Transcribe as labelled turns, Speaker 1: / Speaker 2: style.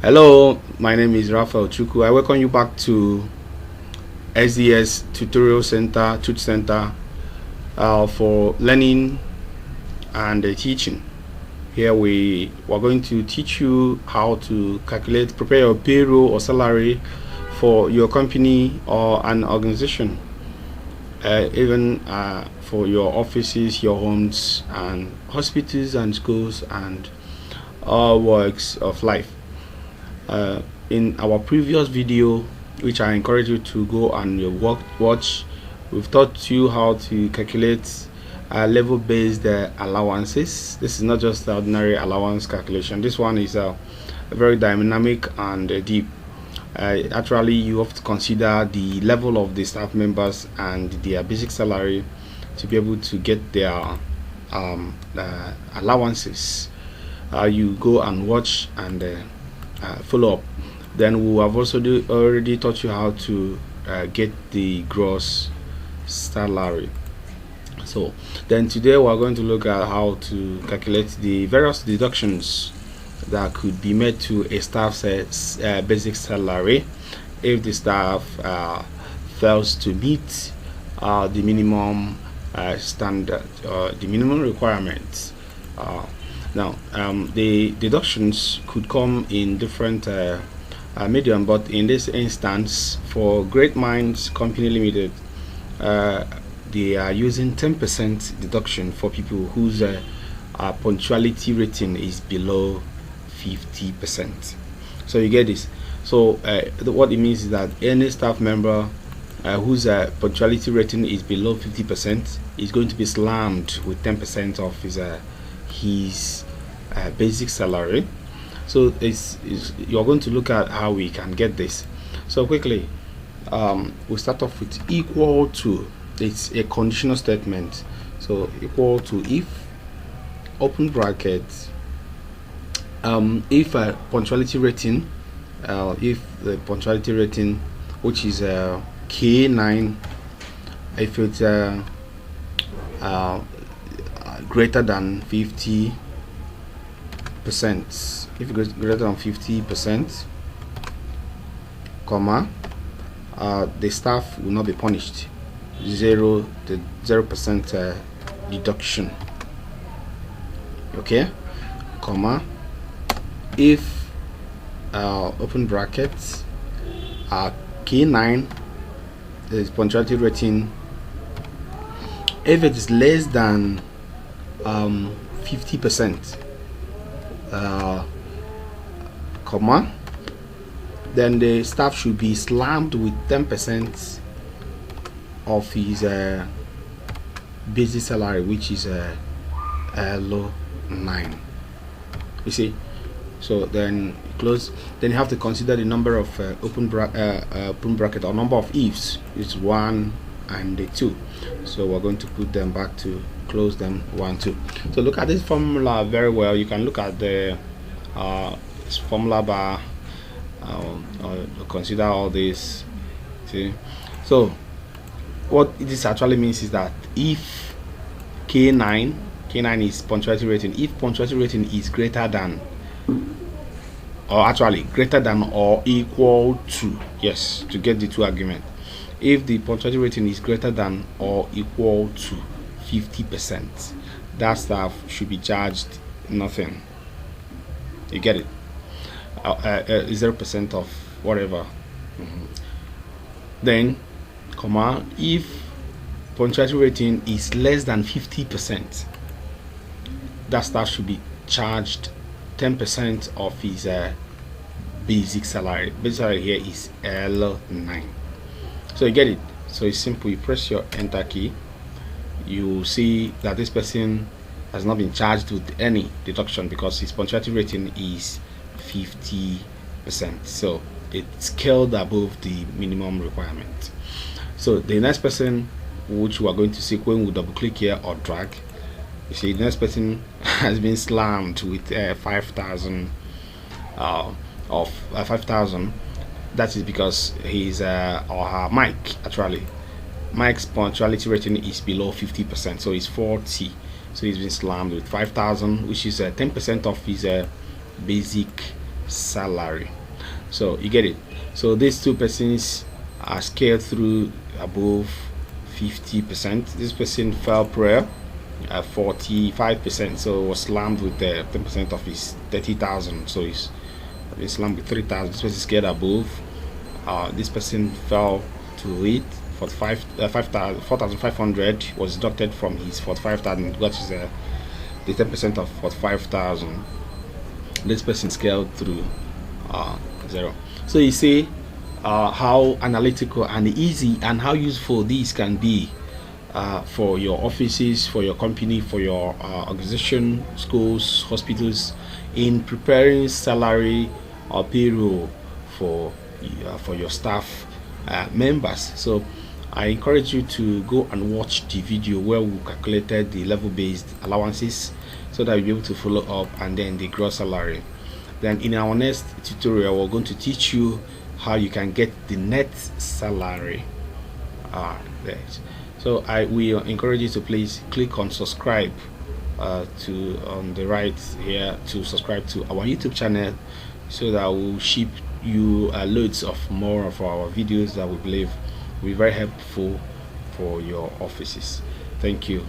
Speaker 1: Hello, my name is Raphael Chuku. I welcome you back to SDS Tutorial Center, Tutor Center for learning and teaching. Here we are going to teach you how to prepare your payroll or salary for your company or an organization, even for your offices, your homes, and hospitals and schools and all works of life. In our previous video, which I encourage you to go and watch, we've taught you how to calculate level-based allowances. This is not just the ordinary allowance calculation. This one is very dynamic and deep. Actually, you have to consider the level of the staff members and their basic salary to be able to get their allowances. You go and watch and follow up. Then we have also already taught you how to get the gross salary. So then today we are going to look at how to calculate the various deductions that could be made to a staff's basic salary if the staff fails to meet the minimum standard, the minimum requirements. Now, the deductions could come in different medium, but in this instance, for Great Minds Company Limited, they are using 10% deduction for people whose punctuality rating is below 50%. So you get this. So what it means is that any staff member whose punctuality rating is below 50% is going to be slammed with 10% of his basic salary. So you're going to look at how we can get this. So quickly, we'll start off with equal to. It's a conditional statement. So equal to if, open bracket, if a punctuality rating, if the punctuality rating, which is K9, if it's greater than 50%, if it goes greater than 50%, comma, the staff will not be punished. 0% deduction. Okay, comma, if open brackets K9 is punctuality rating, if it is less than 50%, comma, then the staff should be slammed with 10% of his basic salary, which is L9. You see. So then close. Then you have to consider the number of open bracket or number of ifs. It's 1 and 2. So we're going to put them back to close them 1 2. So look at this formula very well. You can look at the formula bar or consider all this. See. So what this actually means is that if K9 is punctuality rating, if punctuality rating is greater than, or actually greater than or equal to, yes, to get the two argument, if the punctuality rating is greater than or equal to 50%, that staff should be charged nothing. You get it? 0% of whatever. Then comma, if punctuality rating is less than 50%, that staff should be charged 10% of his basic salary. Basic salary here is L9. So you get it. So it's simple. You press your enter key, you see that this person has not been charged with any deduction because his punctuality rating is 50%. So it's scaled above the minimum requirement. So the next person, which we are going to see when we double click here or drag, you see the next person has been slammed with 5,000 of 5,000. That is because his or her Mike's punctuality rating is below 50%, so it's 40. So he's been slammed with 5,000, which is 10% of his basic salary. So you get it. So these two persons are scaled through above 50%. This person fell prey at 45%, so was slammed with 10% of his 30,000. So he's been slammed with 3,000. This person scaled above. This person fell to it. 4,500 was deducted from his 45,000, which is the 10% of 45,000. This person scaled through 0. So you see how analytical and easy and how useful these can be for your offices, for your company, for your organization, schools, hospitals, in preparing salary or payroll for your staff members. So I encourage you to go and watch the video where we calculated the level-based allowances, so that you'll be able to follow up, and then the gross salary. Then in our next tutorial, we're going to teach you how you can get the net salary. There. So we encourage you to please click on subscribe to on the right here to subscribe to our YouTube channel, so that we'll ship you loads of more of our videos that we believe will be very helpful for your offices. Thank you.